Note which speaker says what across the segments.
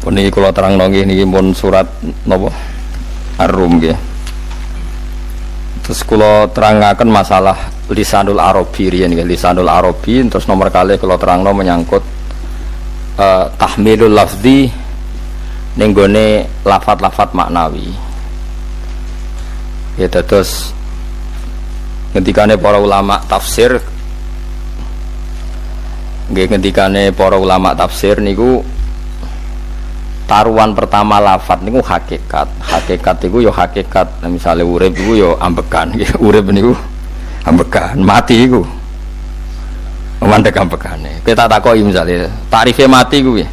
Speaker 1: Puniki kula terangno niki pun surat napa Ar-Rum nggih. Terus kula terangaken masalah lisanul Arabi riyen nggih, lisanul Arabi terus nomor kalih kula terangno menyangkut tahmilul lafzi ning gone lafat-lafat maknawi. Ya terus ngendikane para ulama tafsir nggih, ngendikane para ulama tafsir niku taruhan pertama lafat niku hakikat. Hakikat niku yo hakikat. Misalnya urip niku yo ambekan. Urip niku ambekan, mati niku mandek ambekane. Kita takoki misalnya tarife mati kuwi.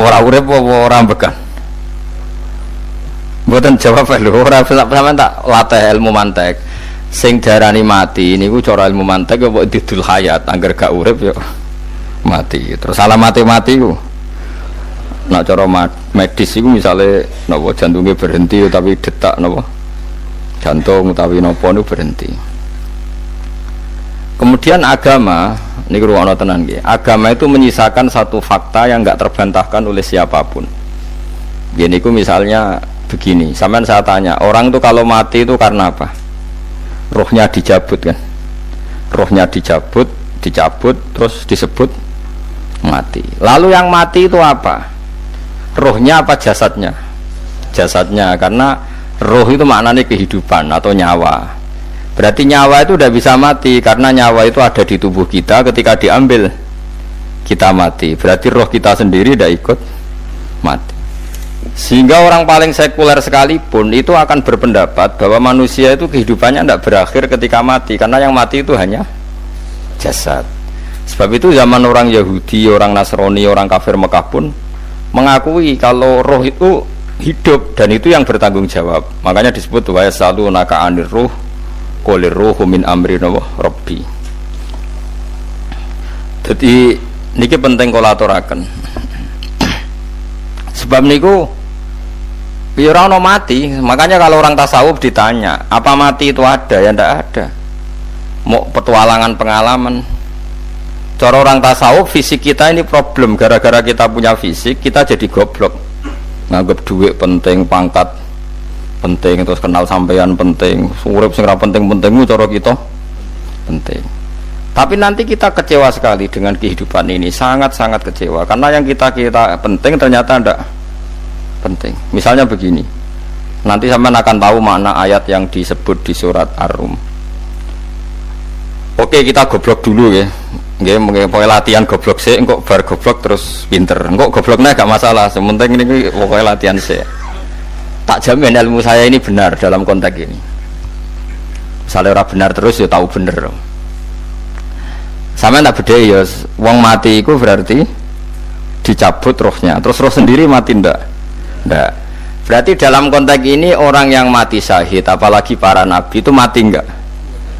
Speaker 1: Ora urip apa ora ambekan? Mboten jawab lho, ora sampean tak latih ilmu mantek. Sing darani mati niku cara ilmu mantek kok didul hayat, angger gak urip yo mati. Terus alamate mati ku nak cara medis itu misalnya napa jantungnya berhenti tapi detak napa jantung utawi napa niku berhenti. Kemudian agama niku ruwono tenan nggih. Agama itu menyisakan satu fakta yang enggak terbantahkan oleh siapapun. Gini niku misalnya begini, sampean saya tanya, orang itu kalau mati itu karena apa? Rohnya dicabut kan? Rohnya dicabut terus disebut mati. Lalu yang mati itu apa? Rohnya apa jasadnya? Jasadnya, karena roh itu maknanya kehidupan atau nyawa. Berarti nyawa itu tidak bisa mati karena nyawa itu ada di tubuh kita, ketika diambil kita mati. Berarti roh kita sendiri tidak ikut mati. Sehingga orang paling sekuler sekalipun itu akan berpendapat bahwa manusia itu kehidupannya tidak berakhir ketika mati, karena yang mati itu hanya jasad. Sebab itu zaman orang Yahudi, orang Nasrani, orang kafir Mekah pun mengakui kalau roh itu hidup dan itu yang bertanggung jawab. Makanya disebut wa yasalunaka anir ruh qul ruhu min amri rabbi. Jadi niki penting kula aturaken. Sebab niku ora ono mati. Makanya kalau orang tasawuf ditanya, apa mati itu ada? Ya ndak ada. Mau petualangan pengalaman. Cara orang tasawuf, fisik kita ini problem. Gara-gara kita punya fisik, kita jadi goblok. Nganggep duit penting, pangkat penting, terus kenal sampean penting, urip sing ra penting-pentingmu cara kita penting. Tapi nanti kita kecewa sekali dengan kehidupan ini, sangat-sangat kecewa. Karena yang kita penting ternyata ndak penting. Misalnya begini, nanti sampean akan tahu makna ayat yang disebut di surat Ar-Rum. Oke, kita goblok dulu ya. Nggih, mengke latihan goblok sik, engko bar goblok terus pinter. Engko gobloknya gak masalah, sementing ini pokoknya latihan sik. Tak jamin ilmu saya ini benar dalam konteks ini. Misalnya ora benar terus ya tahu bener. Sampeyan tak bedhe ya, wong mati iku berarti dicabut rohnya. Terus roh sendiri mati ndak? Ndak. Berarti dalam konteks ini orang yang mati syahid, apalagi para nabi itu mati enggak?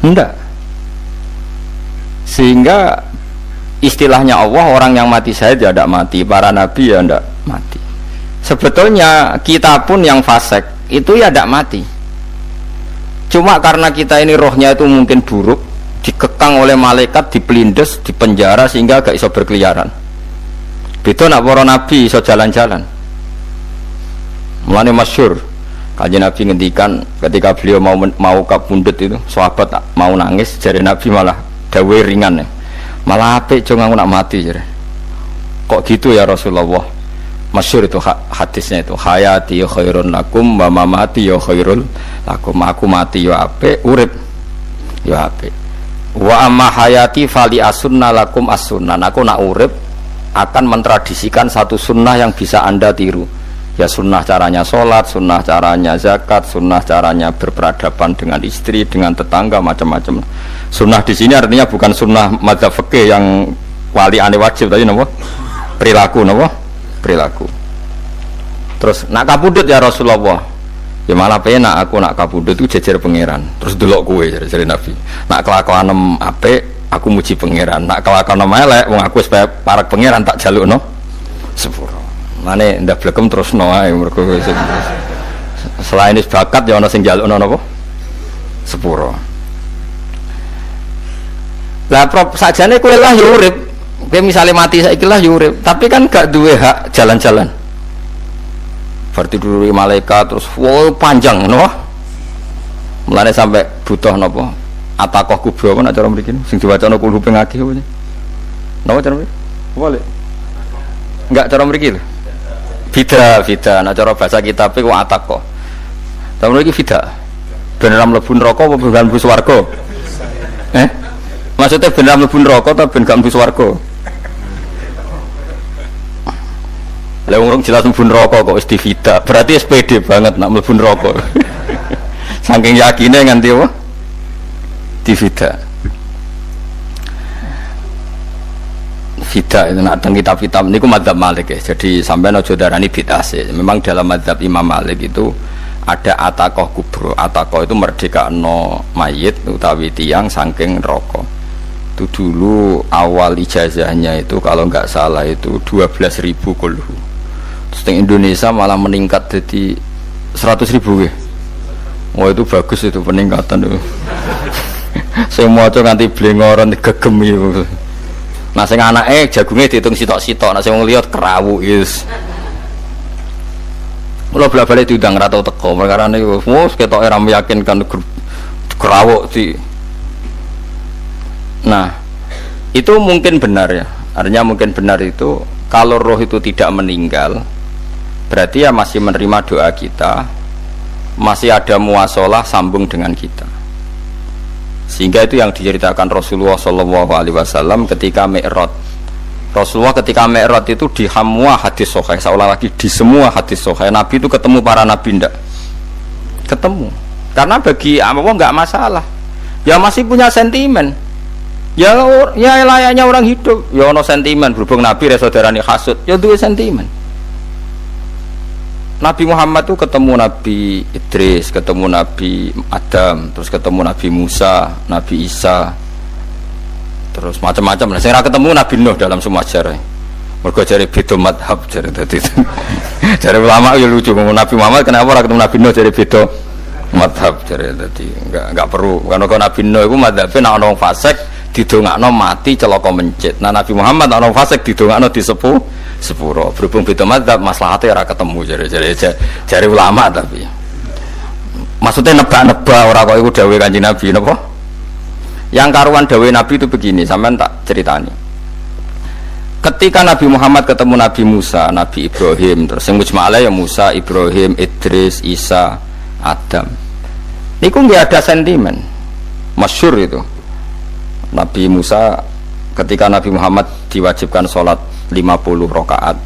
Speaker 1: Enggak. Sehingga istilahnya Allah, orang yang mati syahid ya tidak mati, para nabi ya tidak mati. Sebetulnya kita pun yang fasik itu ya tidak mati. Cuma karena kita ini rohnya itu mungkin buruk, dikekang oleh malaikat, dipelindes, dipenjara sehingga gak iso berkeliaran. Beda nak para nabi iso jalan-jalan. Mulane masyhur Kanjeng Nabi ngendikan ketika beliau mau kabundut itu, sahabat mau nangis, jare Nabi malah dawe ringan ya. Malah apik jong aku nak mati jare. Kok gitu ya Rasulullah? Masyhur itu hadisnya itu, hayati khairun lakum wa mamati ya khairul lakum. Aku mati ya apik, urip ya apik. Wa amma hayati fali asunna lakum as-sunnah. Aku nak urip akan mentradisikan satu sunnah yang bisa Anda tiru. Ya sunnah caranya sholat, sunnah caranya zakat, sunnah caranya berperadaban dengan istri, dengan tetangga, macam-macam. Sunnah di sini artinya bukan sunnah madzhab fikih yang wali ane wajib tadi, napa? Perilaku, napa? Perilaku. Terus nak kabudut ya Rasulullah. Ya malah penak aku nak kabudut itu jejer pangeran. Terus delok kowe jare Nabi. Nak kelakuan apik aku muji pangeran. Nak kelakuan elek wong aku supaya parek pangeran tak jalukno sepuro. Mane ndak blekem terusno ae mergo selain is bakat ya ana sing njalukno napa? Sepuro. Lah prop sajane kowe lah ya urip Kowe misale mati saiki lah yo urip, tapi kan gak duwe hak jalan-jalan. Berarti dulu malaikat terus wow panjang no. Mulane sampai butuh napa? Atakoh kubro apa nek cara mriki sing diwacana kulhu ping akeh apa. Napa cara mriki? Boleh. Enggak cara mriki lho. Fida, nek cara bahasa kitab iku atakoh. Cara mriki fida. Beneran mlebu neraka apa beneran mlebu swarga? Maksudnya beneran mlebu neraka atau ben gak mlebu swarga? Lah wong jelas mlebu neraka kok wis divida. Berarti SPD banget nak mlebu neraka. Saking yakine nganti apa? Divida. Vida itu nak teng kitab-kitab niku madzhab Malik ya. Jadi sampean aja darani bid'ah sih. Memang dalam madzhab Imam Malik itu ada atakoh kubro. Atakoh itu merdekakno mayit utawi tiang saking neraka. Itu dulu awal ijazahnya itu kalau nggak salah itu 12.000 kulhu. Terus di Indonesia malah meningkat jadi 100.000 ya. Wah itu bagus itu peningkatan itu. Saya mau coba nganti blengoran gegem itu. Nah sing anake jagungnya dihitung sitok-sitok, nah sing wong liya kerawu is. Mula bola-balik diundang ra tau teko, perkara niku wis ketoke ra meyakinkan kerawuk di. Nah, itu mungkin benar ya. Artinya mungkin benar itu kalau roh itu tidak meninggal, berarti ya masih menerima doa kita, masih ada muasalah sambung dengan kita. Sehingga itu yang diceritakan Rasulullah SAW ketika Mi'raj. Rasulullah ketika Mi'raj itu di semua hadis sahih, seolah lagi di semua hadis sahih Nabi itu ketemu para nabi ndak? Ketemu. Karena bagi Allah nggak masalah. Ya masih punya sentimen. Ya layaknya orang hidup. Ya ono sentimen berhubung Nabi saudarane hasud, ya duwe sentimen. Nabi Muhammad itu ketemu Nabi Idris, ketemu Nabi Adam, terus ketemu Nabi Musa, Nabi Isa, terus macam-macam. Saya ketemu Nabi Nuh dalam semua sejarah. Mergo jare beda madhab jare dadi. Jare ulama ya lucu ngomong Nabi Muhammad kenapa ora ketemu Nabi Nuh jare beda madhab jare dadi enggak perlu. Karena Nabi Nuh iku madhabe nek ana wong fasik didongakno mati celaka mencit. Nah Nabi Muhammad ana wong fasik didongakno disepuh sepuro. Berhubung beda madhab maslahate ora ketemu jare ulama tapi. Maksudnya nebak-nebak ora kok iku dawuhe Kanjeng Nabi napa? Yang karuan dawuh Nabi itu begini, sampean tak ceritani. Ketika Nabi Muhammad ketemu Nabi Musa, Nabi Ibrahim, terus yang mujma'ala ya Musa, Ibrahim, Idris, Isa, Adam. Niku nggak ada sentimen. Masyhur itu. Nabi Musa ketika Nabi Muhammad diwajibkan sholat 50 rakaat.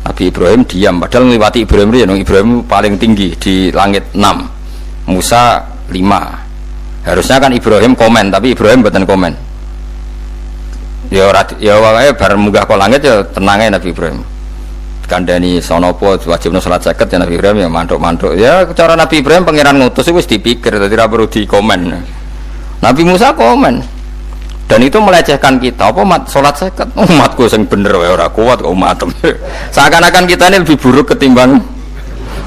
Speaker 1: Nabi Ibrahim diam, padahal melewati Ibrahim ya, Ibrahim paling tinggi di langit 6. Musa 5. Harusnya kan Ibrahim komen, tapi Ibrahim bukan komen. Ya wae bar munggah ke langit ya tenangnya Nabi Ibrahim. Kandhani sonopo wajibno salat 50 ya Nabi Ibrahim ya mantuk-mantuk. Ya cara Nabi Ibrahim pangeran ngutus wis dipikir dadi ora perlu dikomen. Nabi Musa komen. Dan itu melecehkan kita. Apa salat 50? Umatku sing bener wae ora kuat kok umatem. Seakan-akan kita ini lebih buruk ketimbang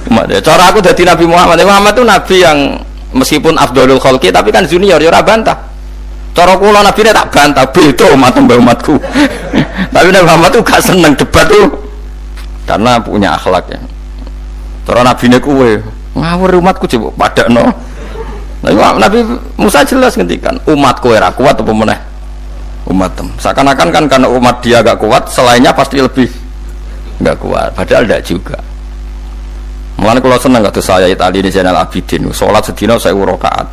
Speaker 1: umat. Ya, cara aku dadi Nabi Muhammad. Muhammad itu nabi yang meskipun afdhalul khalqi tapi kan junior ya ora bantah. Cara kula nabi ne tak bantah beda umatku. Tapi Nabi Muhammad tuh gak seneng debat tuh karena punya akhlak ya. Cara nabi ne kuwe ngawur umatku coba padakno. Nabi Musa jelas ngendikan umatku ora kuat apa meneh umatem. Seakan-akan kan karena umat dia gak kuat selainnya pasti lebih gak kuat padahal tidak juga. Mulane kula seneng kados saya Ali ini Zainal Abidin salat sedina 1000 rakaat.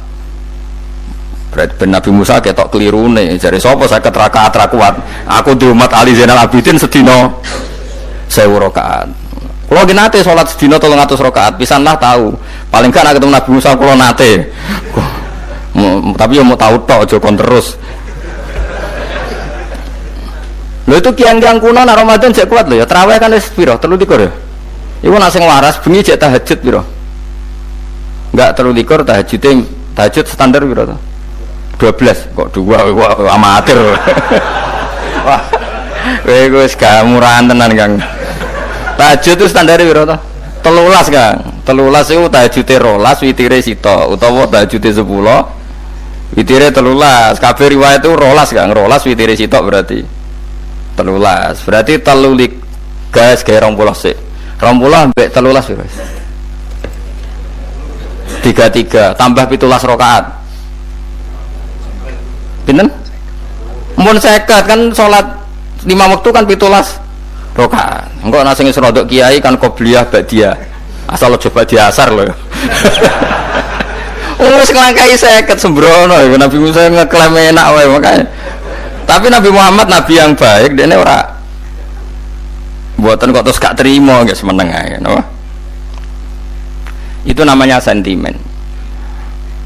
Speaker 1: Berarti Nabi Musa ketok kelirune jare sapa 50 rakaat ra kuat. Aku di umat Ali Zainal Abidin sedina 1000 rakaat. Kula ki nate salat sedina 300 rakaat pisan lah tahu. Paling gak nek ketemu Nabi Musa kula nate. Tapi ya mau tahu tok aja kon terus. Lho itu kiang-kiang kuno nek Ramadan jek kuat lho ya tarawih kan wis piro 23 ya. Iku nak sing waras bengi cek tahajud piro? Enggak 23 tahajud standar piro to? 12 kok 2 amatir. Wah. Kowe wis gak murahan tenan, Kang. Tahajud itu standar piro to? 13, Kang. 13 iku tahajude 12 witire sita utawa tahajude 10 witire 13. Kabeh riwayat itu 12, Kang. 12 witire sita berarti 13. Berarti telulik gas kayak 20 sik. 20 ambek 13 wis. 33 tambah 17 rakaat. Pinten? Mun 50 kan salat 5 waktu kan 17 rakaat. Engko ana sing rodok kiai kan qobliyah ba'diyah. Asal coba diasar lho. Wis nglangkai 50 sembrono Nabi Musa ngeklaim enak wae makanya. Tapi Nabi Muhammad nabi yang baik dene ora mboten kok terus gak terima nggih semeneng ae napa. Itu namanya sentimen.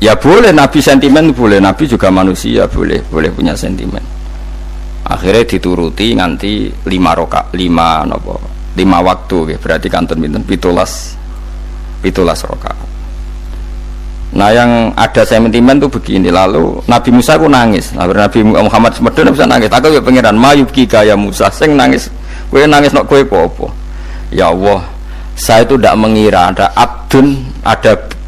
Speaker 1: Ya boleh Nabi sentimen boleh, Nabi juga manusia boleh punya sentimen. Akhirnya dituruti nganti 5 waktu nggih berarti kantun pinten 17 rakaat. Nah yang ada sentimen tuh begini, lalu Nabi Musa ku nangis, lalu Nabi Muhammad semedon bisa nangis. Aku ya pengiran mayubki kaya Musa, sing nangis, kowe nangis nok kowe apa? Ya Allah, saya itu tidak mengira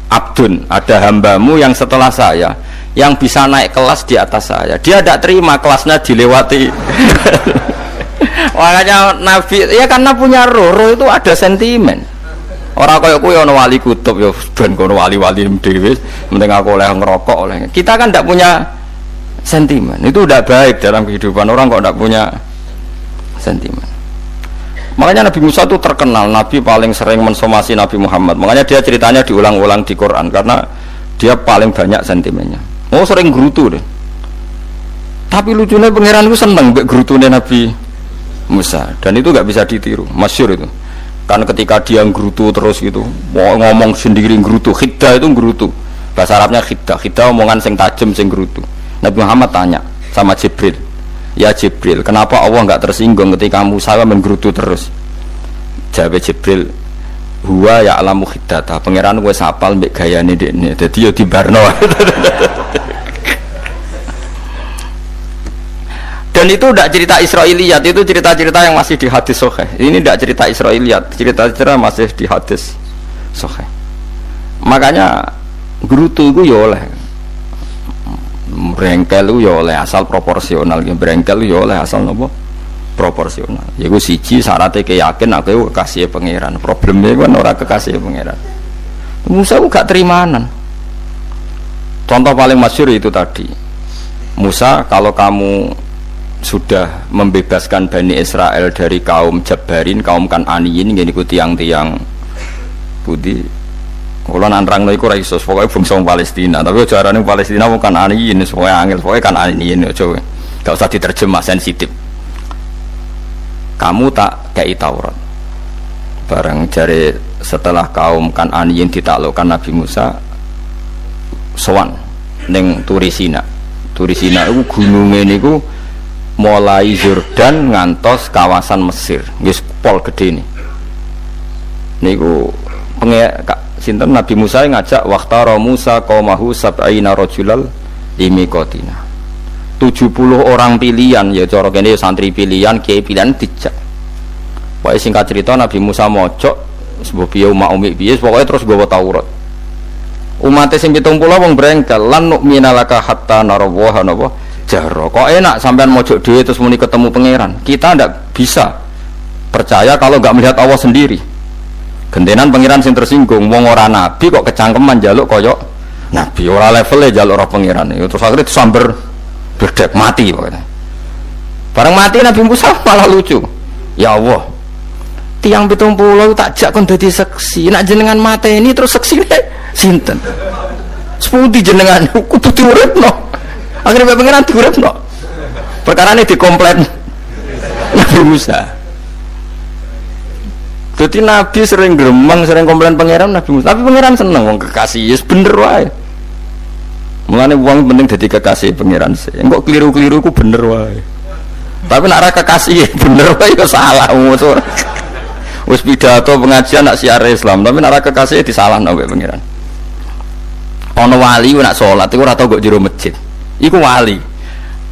Speaker 1: ada hambamu yang setelah saya yang bisa naik kelas di atas saya. Dia tidak terima kelasnya dilewati. Makanya Nabi, ya karena punya roh itu ada sentimen. Orang kaya kowe ana wali kutub ya ben kono wali-wali dhewe penting aku oleh ngerokok oleh. Kita kan tidak punya sentimen. Itu udah baik dalam kehidupan orang kok tidak punya sentimen. Makanya Nabi Musa itu terkenal Nabi paling sering mensomasi Nabi Muhammad. Makanya dia ceritanya diulang-ulang di Quran karena dia paling banyak sentimennya. Oh sering gerutu deh. Tapi lucunya pangeran itu seneng mbek gerutune Nabi Musa dan itu nggak bisa ditiru. Masyhur itu. Kan ketika dia nggerutu terus gitu mau ngomong sendiri nggerutu, khiddah itu nggerutu bahasa Arabnya khiddah omongan sing tajem sing nggerutu. Nabi Muhammad tanya sama Jibril, ya Jibril kenapa Allah nggak tersinggung ketika Musa menggerutu terus? Jawab Jibril, huwa ya'lamu khiddata, pangeran wis hafal mbek gayane dekne dadi ya dibarno. Dan itu tidak cerita Israiliyat, itu cerita-cerita yang masih di hadis sahih. Ini tidak cerita Israiliyat, cerita-cerita masih di hadis sahih. Makanya gerutu itu ya oleh, brengkel itu ya oleh asal proporsional, brengkel itu ya oleh asal nopo proporsional. Yaiku siji syaratnya keyakin aku kekasih pangeran. Problemnya kan orang kekasih pangeran. Musa gak terimanan. Contoh paling masyhur itu tadi. Musa, kalau kamu sudah membebaskan Bani Israel dari kaum Jabarin, kaum Kan'aniyin, ngene iku tiang-tiang putih. Kula nantrangno iku ra iso, pokoke bangsa Palestina, tapi aja arane Palestina wong Kan'aniyin, pokoke angel, pokoke Kan'aniyin aja. Gak usah diterjemah sensitif. Kamu tak kei Taurat. Bareng jare setelah kaum Kan'aniyin ditaklukkan Nabi Musa sowan ning Turisina. Turisina iku gununge niku mulai Yordan ngantos kawasan Mesir, wis pol gede nih. Niku sinten Nabi Musa ngajak waqtara Musa qaumahu sab'ina rajulal limiqatina. 70 orang pilihan ya cara kene santri pilihan, kiai pilihan dijak. Pokoke singkat cerita Nabi Musa mojok sebab piye umat umi piye pokoke terus gawa Taurat. Umat sing 70 wong brengkel lan nu'mina laka hatta narawaha napa jaro. Kok enak sampean mojok dhewe terus muni ketemu pangeran. Kita ndak bisa percaya kalau nggak melihat Allah sendiri. Gentenan pangeran sing tersinggung, wong ora nabi kok kecangkeman njaluk koyok nabi, ora levele njaluk roh pangeran. Terus akhirnya disamber bledek mati pokoknya. Bareng mati Nabi Musa malah lucu. Ya Allah, tiang 70 tak jak kon dadi seksi. Nek jenengan mateni terus seksine sinten? Sepundi jenengan kudu diuripno. Akhirnya pengiran diuripno. Perkara ini dikomplain Nabi Musa. Jadi Nabi sering gremeng, sering komplain pangeran Nabi Musa. Tapi pangeran seneng wong kekasih, yes bener wae. Mulane wong penting dadi kekasih pangeran sih. Engko keliru-keliru ku bener wae. Tapi nek ora kekasih bener wae ya salah musuh. Wis pidato pengajian nak siar Islam, tapi nek ora kekasih disalahno mbek pangeran. Ana wali nak salat iku ora tau kok jero masjid. Iku wali.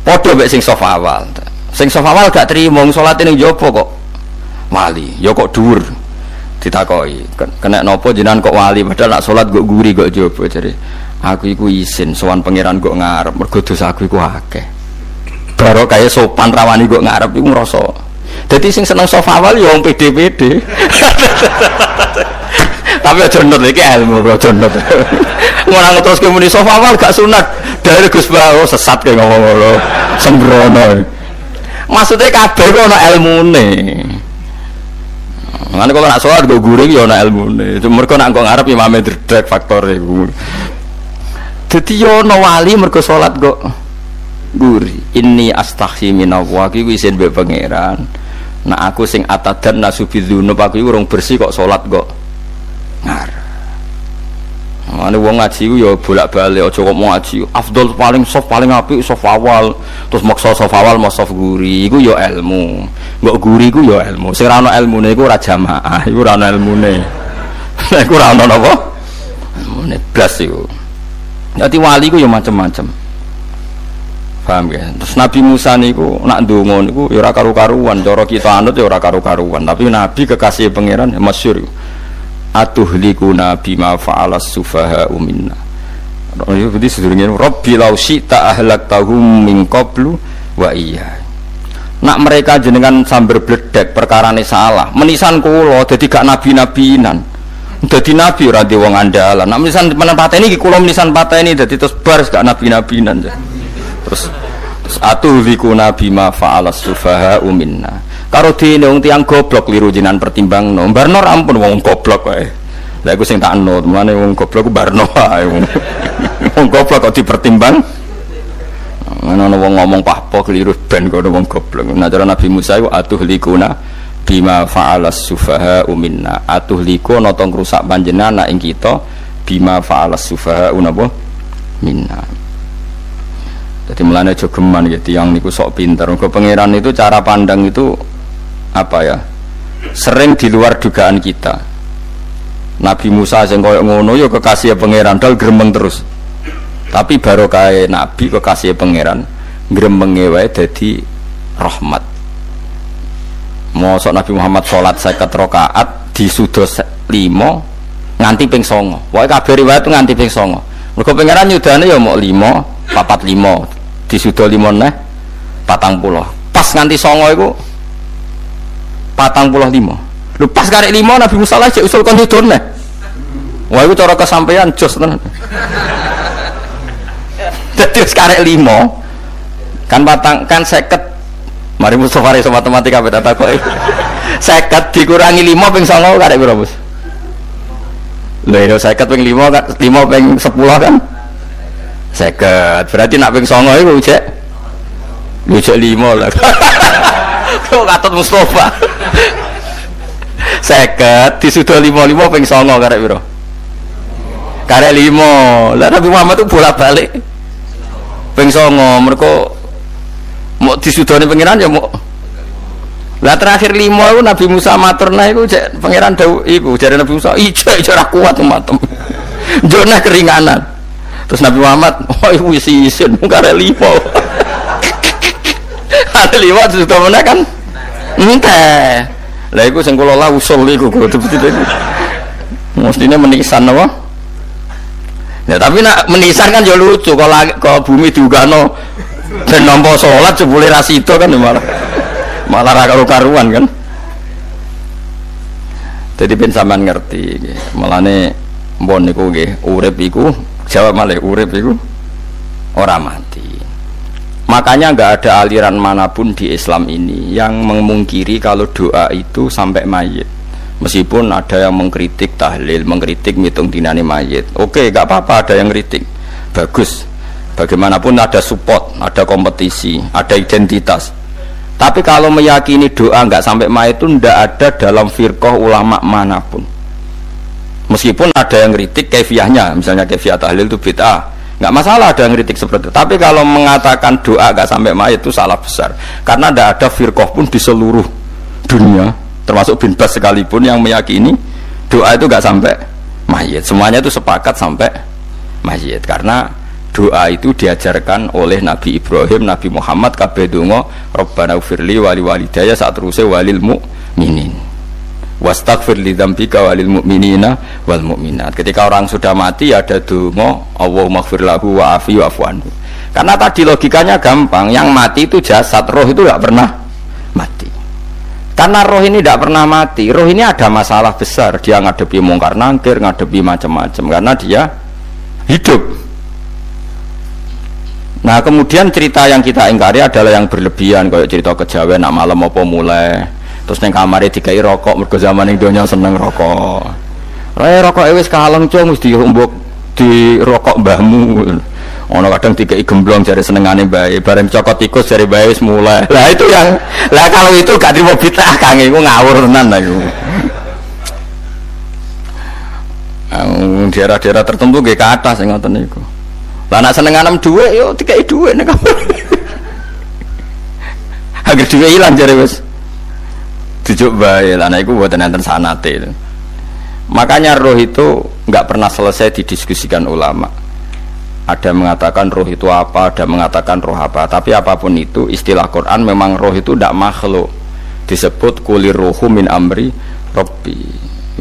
Speaker 1: Padha mek sing saf awal. Sing saf awal gak trimo salate ning njaba kok wali. Ya kok dhuwur. Ditakoki, kena napa jenengan kok wali padahal nak salat kok guri kok njaba jare. Aku iku isin sowan pangeran kok ngarep mergo dosa aku iku akeh. baru kayak sopan rawani kok ngarep iku ngrasa. Dadi sing seneng sofa awal ya wong pede-pede. Tapi aja nut iki ilmu aja nut. Ngono terus kemuni sofa awal gak sunat. Dari Gus Bawo sesat kayak ngomong ngono. Sembrono. Maksudnya kabeh kok ana ilmune. Ngene kok nak salat go guring ya ana ilmune. Mergo nak kok ngarep imame dredeg faktor iku. Dadi yo ana wali mergo salat kok guri. Inni astaghfi minallah iki isin mbek pangeran. Nak aku sing atadan nasubidzunub aku urung bersih kok salat kok ngarep. Mane wong ngaji ku ya bolak-balik aja kok mau ngaji. Afdol paling soft paling apik soft awal, terus maksa soft awal mau soft guri. Iku ya ilmu. Mbok guri ku ya ilmu. Sing ora ana ilmune iku ora jamaah, iku ora ana ilmune. Iku ora ana napa? Ilmune blas iku. Dadi wali ku ya macam-macam. Paham ya? Terus Nabi Musa niku nak ndonga niku ya ora karu-karuan, cara kita anut ya ora karu-karuan, tapi Nabi kekasih pangeran ya masyhur. Atuhlikuna bima fa'alas sufaha'u minna. Ya berarti sedurunge Rabbi law syi'ta ahlaktahum min qablu wa iya. Nak mereka jenengan sambar bledek perkarane salah, menisan kula dadi gak nabi-nabinan. Dadi nabi ora di wong andalan. Nak menisan pateni iki kula menisan pateni dadi terus bar gak nabi-nabinan. Terus atuhlikuna bima fa'alas sufaha'u minna. Karo dene wong tiyang goblok liru jinan pertimbangno. Barno ampun wong goblok wae. Lah iku sing tak anut, mulane wong goblok ku barno wae. Wong goblok kok dipertimbang. Ana wong ngomong pahpo keliru ben kok wong goblok. Nah cara Nabi Musa iku atuhlikuna bima fa'alas sufaha'u minna. Atuhlikuna to ngrusak panjenengan ing kita bima fa'alas sufaha'u napa minna. Jadi mulane aja geman ya tiyang niku sok pinter. Mergo pangeran itu cara pandang itu apa ya? Sering di luar dugaan kita. Nabi Musa sing koyo ngono ya kekasih pangeran dal gremeng terus. Tapi barokah nabi kekasih pangeran gremenge wae dadi rahmat. Mosok Nabi Muhammad salat 50 rakaat disuda 5 nganti ping 9. Pokoke kabeh riwayat nganti ping 9. Mergo pangeran nyudane ya mok 5, 45. Disuda 5 neh 40. Pas nganti 9 iku 45. Lho pas karek 5 Nabi Musa lagi usul kon nyudone. Wah iku cara kesampaian jos tenan. Dadi wis karek 5 kan kan 50. Mari Mustofa iso matematika beda takoki. 50 dikurangi 5 ping 9 karek piro, Bos? Lha yo 50 ping 5 kan 5 ping 10 kan 50. Berarti nak ping 9 iku cek 5 lah. Kok katut Mustofa. 50 disuda 55 ping 9 karek piro? Karek 5. Lah Nabi Muhammad itu bolak-balik ping 9 mergo mau disudane pangeran ya mau. Lah terakhir 5 itu Nabi Musa maturna iku cek pangeran dawuh iku jare Nabi Musa ijo ora kuat matem. Njone keringanan. Terus Nabi Muhammad oh iku wis isin karek 5. Ada 5 sudah mana kan? Entah. Lah iku sing kula la usul iku betul-betul iku. Mestine menisan apa? Ya tapi nak menisan kan ya lucu kalau bumi diugano dan nampa salat jebule ra sida kan malah ra karo-karuan kan. Jadi ben sampean ngerti nggih. Mulane mbon niku nggih urip iku jawab malih urip iku ora mati. Makanya enggak ada aliran manapun di Islam ini yang memungkiri kalau doa itu sampai mayit. Meskipun ada yang mengkritik tahlil, mengkritik ngitung dinane mayit. Oke, enggak apa-apa ada yang kritik. Bagus. Bagaimanapun ada support, ada kompetisi, ada identitas. Tapi kalau meyakini doa enggak sampai mayit itu enggak ada dalam firqah ulama manapun. Meskipun ada yang kritik kaifiahnya, misalnya kaifiah tahlil itu bid'ah. Enggak masalah ada yang kritik seperti itu. Tapi kalau mengatakan doa enggak sampai mayit itu salah besar. Karena enggak ada firqah pun di seluruh dunia, termasuk bin Bas sekalipun yang meyakini doa itu enggak sampai mayit. Semuanya itu sepakat sampai mayit. Karena doa itu diajarkan oleh Nabi Ibrahim, Nabi Muhammad kabeh donga Rabbana ufirli wali walidayya saat terusé walil mu'minin wastaghfir li dzambika walil mu'minina wal mu'minat. Ketika orang sudah mati ada donga Allahumma ighfir lahu wa afi wa'fu anhu. Karena tadi logikanya gampang, yang mati itu jasad, roh itu tidak pernah mati. Karena roh ini tidak pernah mati, roh ini ada masalah besar, dia ngadepi mungkar nangkir, ngadepi macam-macam, karena dia hidup. Nah kemudian cerita yang kita ingkari adalah yang berlebihan, kayak cerita kejawen, nak malam apa mulai, terus neng kamare dikai rokok, mergo zaman ning donya seneng rokok. Rokok wis kaleng cung, wis diombok di rokok mbahmu. Ono kadang dikai gemblong jare senengane bae, bareng cokot tikus jare bae wis mulai. Lah itu yang, lah kalau itu gak trimo bid'ah Kang, iku ngawur tenan iku. Daerah-daerah tertentu nggih kathah sing ngoten niku. Lah nek senengane dhuwit yo dikai dhuwit nek. Agar dhuwit ilang jare wis dijuk bae. Lah nek iku mboten enten sanate. Makanya roh itu nggak pernah selesai didiskusikan ulama. Ada mengatakan roh itu apa, ada mengatakan roh apa. Tapi apapun itu, istilah Quran memang roh itu tidak makhluk. Disebut kulir ruhu min amri Rabbi.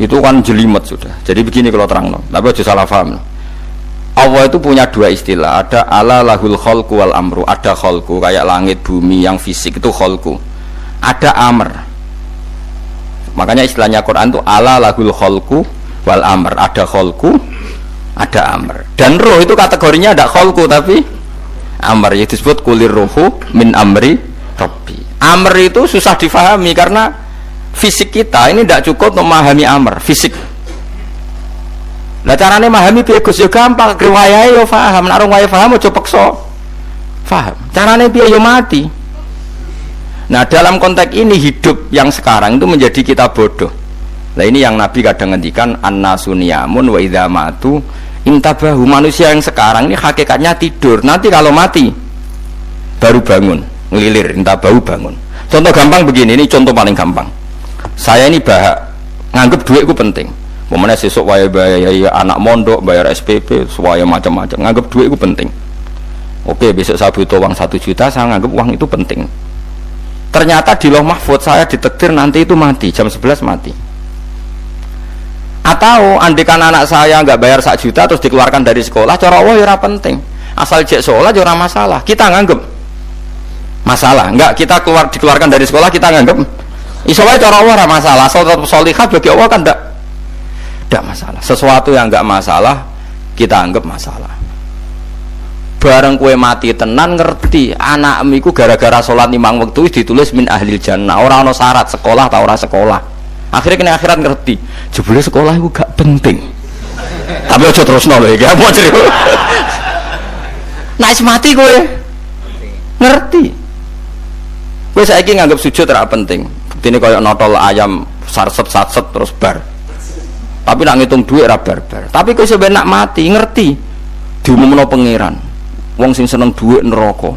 Speaker 1: Itu kan jelimet sudah. Jadi begini kalau terang, tapi aja salah paham. Allah itu punya dua istilah. Ada ala lahul khalqu wal amru. Ada khalqu kayak langit bumi yang fisik itu khalqu. Ada amr. Makanya istilahnya Quran itu ala lahul khalqu wal amr. Ada khalqu, ada amr. Dan roh itu kategorinya ada khalqu tapi amr, yaitu disebut kulir ruhu min amri Rabbi. Amr itu susah difahami karena fisik kita ini tidak cukup memahami amr fisik. Lah carane memahami piye Gus? Ya gampang, riwayahe yo paham, nek ora paham aja peksa paham. Carane piye yo mati. Nah dalam konteks ini hidup yang sekarang itu menjadi kita bodoh. Nah ini yang Nabi kadang ngendikan an-nasu niyamun wa idza matu intabahu. Manusia yang sekarang ini hakikatnya tidur, nanti kalau mati baru bangun, ngelilir, intabahu bangun. Contoh gampang begini, ini contoh paling gampang. Saya ini nganggep duit itu penting. Momennya sesuk waya bayar anak mondok, bayar SPP, semuanya macam-macam. Nganggep duit itu penting. Oke, besok saya butuh uang 1 juta, saya nganggep uang itu penting. Ternyata di Lauh Mahfudz saya ditakdir nanti itu mati, jam 11 mati. Atau andikan anak saya nggak bayar 1 juta terus dikeluarkan dari sekolah, cara Allah ya penting. Asal jek sekolah ya masalah. Kita nganggep masalah. Enggak, kita dikeluarkan dari sekolah kita nganggep iso wae cara Allah masalah. Asal tetap sholihah bagi Allah kan enggak masalah. Sesuatu yang enggak masalah kita anggap masalah. Bareng kue mati tenan ngerti anakmu iku gara-gara sholat 5 waktu ditulis min ahlil jannah. Ora ana syarat sekolah ta ora sekolah. Akhirnya kena akhirat ngerti jebule sekolah itu gak penting. Tapi aja terusno lho iki apa cerita. Nek mati kowe ngerti. Kowe saiki nganggep sujud ora penting. Buktine koyo notol ayam sarset-sarset terus bar. Tapi nak ngitung duit ora bar-bar. Tapi kowe sebenarnya nak mati ngerti diumumno pangeran. Wong sing seneng duit neraka,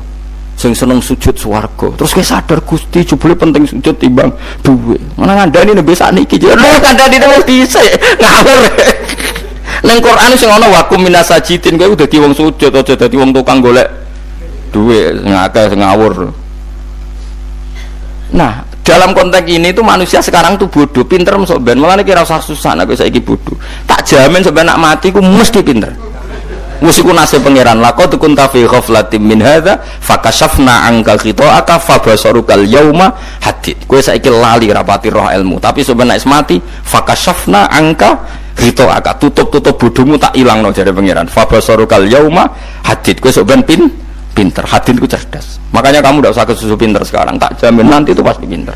Speaker 1: sing seneng sujud swarga. Terus kowe sadar Gusti jebule penting sujud timbang duit. Mana ngandani nembe sakniki. Lho kandhani wis dhisik. Ngawur. Ning Quran sing ana wakum minasajidin kowe dadi wong sujud aja dadi wong tukang golek duit ngakeh ngawur. Nah, dalam konteks ini tuh manusia sekarang tuh bodoh, pinter masuk ben. Malah kira usah susah nek saiki bodoh. Tak jamin sampai nak mati ku mesti pinter. Musiku nasib pangeran laqad kunta fi ghaflatin min hadza fakashafna anka khita'aka fabasarukal yauma hadid. Kowe saiki lali rapati roh ilmu, tapi sebenarnya mati fakashafna anka khita'aka, tutup bodohmu tak ilangno jare pangeran. Fabasarukal yauma hadid. Kowe sebenarnya pinter, hadid ku cerdas. Makanya kamu tidak usah kesusu pinter sekarang, tak jamin nanti itu pasti pinter.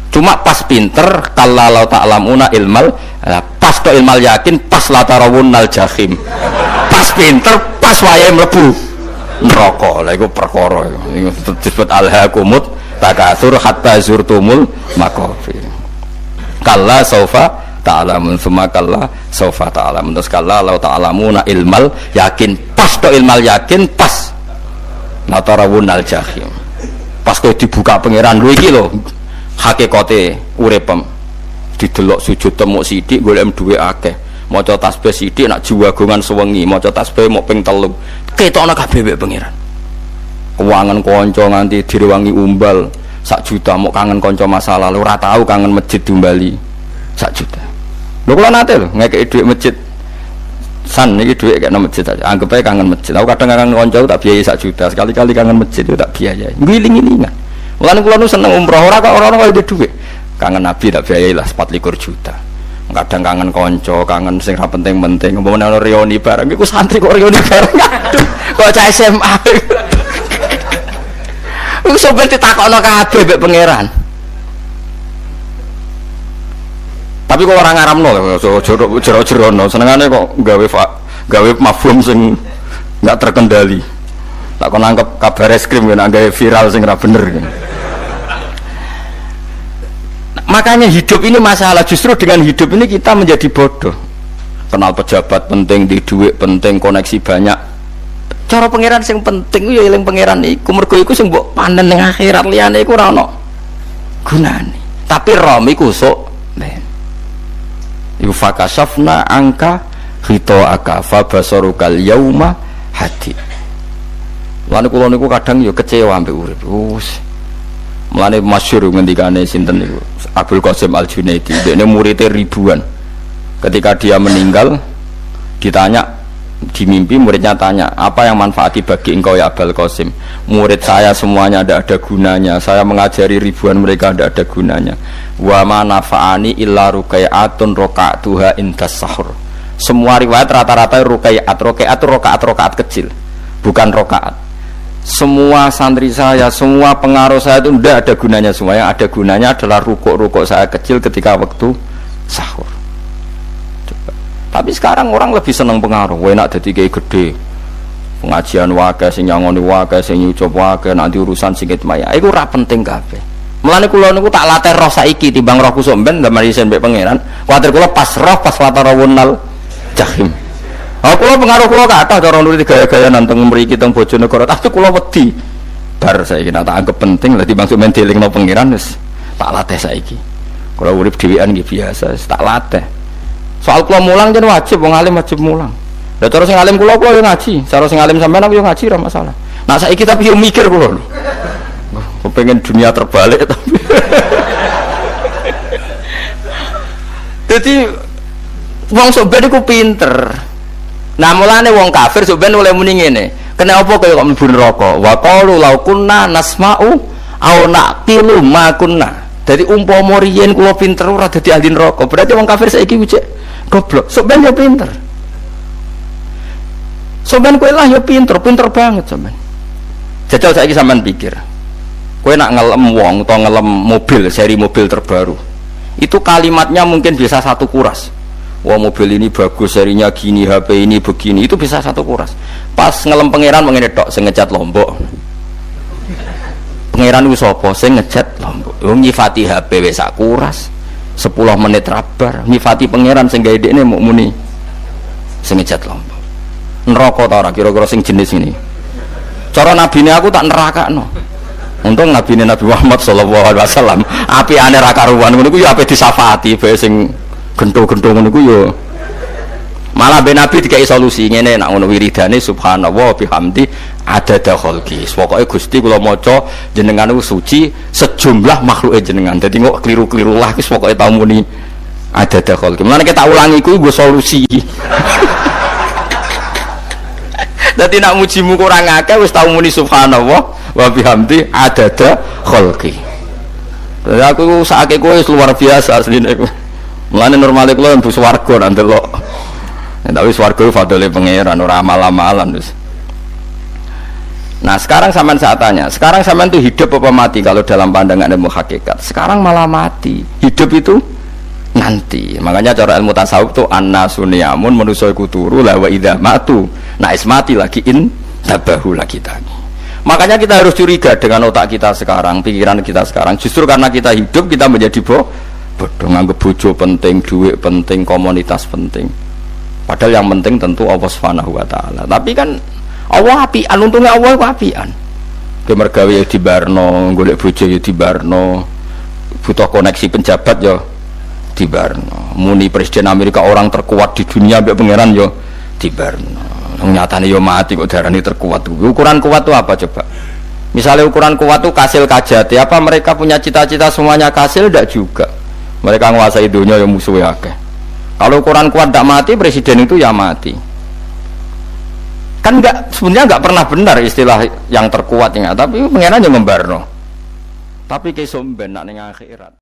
Speaker 1: Cuma pas pinter kalau ta'lamuna ilmal, pas to ilmal yakin, pas latarawunnal jahim. Pas pinter, pas wayahe mlebu neraka. Lha iku perkara iku disebut alhaqumut takatsur hatta zurtumul maqabir. Kalla saufa ta'lamun summa kalla saufa ta'lamun. Terus kalla law ta'lamuna ilmal yakin, pas to ilmal yakin, pas latarawunnal jahim. Pas kowe dibuka pangeran lho iki lho hakikate uripem. Didelok sujud temuk sithik golek duwe akeh, maca tasbih sithik nak jiwagongan sewengi, maca tasbih mok ping 3 ketokno kabeh mek pangeran. Kewangan kanca nganti direwangi umbal 1 juta, mok kangen kanca masa lalu ora tau kangen masjid diumbali 1 juta. Lho kula nate lho ngekeki dhuwit masjid San ini duit kayak masjid aja. Anggap aja kangen masjid. Aku kadang kangen konco tak biayai 1 juta. Sekali-kali kangen masjid itu tak biayai. Giling-gilingan. Mulane kula nu seneng umroh ora kok ora kok duit. Kangen Nabi tak biayai lah 24 juta. Kadang kangen konco, kangen sing ra penting-penting. Umpamane ana reuni bareng iku santri kok reuni bareng. Aduh, kok cah SMA. Iku sampe ditakokno kabeh mbek pangeran. Tapi kok orang ngaramno jero-jerono senengane kok gawe mafhum sing enggak terkendali. Tak kon nangkep kabar eskrim nek gawe viral sing ora bener. Makanya hidup ini masalah, justru dengan hidup ini kita menjadi bodoh. Kenal pejabat penting, di duit penting, koneksi banyak. Cara pangeran sing penting ya eling pangeran iku, mergo iku sing mbok panen ning akhirat, liyane iku ora ono gunane. Tapi rom iku sok men. Iku fakasafna angka khitoaka fa basarukal yauma hadid. Lan kula niku kadang ya kecewa ambek urip. Mulane masyhur ngendikane sinten niku Abdul Qasim Al-Junaidi, dekne muridé ribuan. Ketika dia meninggal ditanya di mimpi, muridnya tanya, apa yang manfaati bagi engkau ya Abdul Qasim? Murid saya semuanya ada gunanya, saya mengajari ribuan mereka ada gunanya. Wa ma nafa'ani illa ruqai'atun raqa'tuha indas sahur. Semua riwayat rata-rata rakaat kecil, bukan rakaat. Semua santri saya, semua pengaruh saya itu tidak ada gunanya semua. Yang ada gunanya adalah rukuk-rukuk saya kecil ketika waktu sahur. Coba. Tapi sekarang orang lebih senang pengaruh. Enak jadi kayak gede, pengajian wakai, sing nyangoni wakai, sing nyucup wakai, nanti urusan singkit maya. Itu ora penting kabeh. Mulane kula niku tak latih roh saiki timbang roh kusuk ben ndamel isen mbek pangeran. Kuwatir kula pas roh pas latarawunal jahim. Aku kula pengaruh kula kathah cara nulis gaya-gaya nanteng mriki teng Bojonegoro. Tapi kula wedi. Bar saiki tak anggap penting lah timbang men delingno pangeran wis tak latih saiki. Kula urip dhewean nggih biasa, tak latih. Soal kula mulang jen wajib wong alim wajib mulang. Lah cara sing alim kula yo ngaji, cara sing alim sampean aku yo ngaji ora masalah. Nah saiki tapi yo mikir kula lho. Kepengen dunia terbalik tapi. Jadi wong sok ben iku pinter. Nah mulane wong kafir sampeyan oleh muni ngene. Kena apa kaya kok mlebu neraka? Wa qalu law kunna nasma'u aw naqilu ma kunna. Dadi umpama riyen kula pinter ora dadi ahli neraka. Berarti wong kafir saiki wujud goblok. Sampeyan yo pinter. Sampeyan kowe lah yo pinter banget sampeyan. Jajal saiki sampean pikir. Kowe nak ngelem wong utawa ngelem mobil, seri mobil terbaru. Itu kalimatnya mungkin bisa 1 kuras. Wah mobil ini bagus, serinya gini, HP ini begini, itu bisa 1 kuras. Pas ngelem pangeran mengene tok sing ngecat Lombok. Pangeran ku sapa sing ngecat Lombok? Wong nyifati HP wis sak kuras. 10 menit rabar, nyifati pangeran sing gawe dekne muk muni sing ngecat Lombok. Neraka ta ora kira-kira sing jenis ini. Cara nabine aku tak nerakakno. Untung nabine Nabi Muhammad sallallahu alaihi wasallam apiane ra karuan ngono ku ya ape disafati bae sing gento-gento ngono ku yo malah ben Nabi dikai solusi ngene nek ngono wiridane subhanallah bihamdi adada khalqi. Pokoke Gusti kula maca jenengan niku suci sejumlah makhluke jenengan. Dadi kok kliru-kliru lah wis pokoke tau muni adada khalqi. Mulane kita ulangi kuwi nggo solusi. Dadi nek mujimu kurang akeh wis tau muni subhanallah wa bihamdi adada khalqi. Dadi aku sakake kowe luar biasa asline kowe. Mulane normale kula mlebu swarga nang delok. Tapi swarga ku fadhole pangeran ora amal-amalan wis. Nah, sekarang sampean saat tanya, sekarang sampean itu hidup apa mati kalau dalam pandangan ilmu hakikat? Sekarang malah mati. Hidup itu nanti. Makanya cara ilmu tasawuf itu annasuniyamun manusa iku turu la wa idza matu. Nah, mati lagi in tabahu lagi tadi. Makanya kita harus curiga dengan otak kita sekarang, pikiran kita sekarang. Justru karena kita hidup kita menjadi bodoh, nganggep bojo penting, duit penting, komunitas penting. Padahal yang penting tentu Allah Subhanahu wa taala. Tapi kan Allah apian, untungnya Allah itu apian. Ke mergawe ya dibarno, golek bojo ya dibarno. Butuh koneksi penjabat ya dibarno. Muni presiden Amerika orang terkuat di dunia mbek pangeran ya dibarno. Nyatane ya mati kok darani terkuat. Ukuran kuat itu apa coba? Misalnya ukuran kuat itu kasil kajati, apa mereka punya cita-cita semuanya kasil? Tidak juga. Mereka menguasai dunia yang musuhnya akeh. Kalau ukuran kuat tidak mati, presiden itu ya mati. Kan sebenarnya nggak pernah benar istilah yang terkuat tapi pengenan yang membarno. Tapi kesomben nak ning akhirat.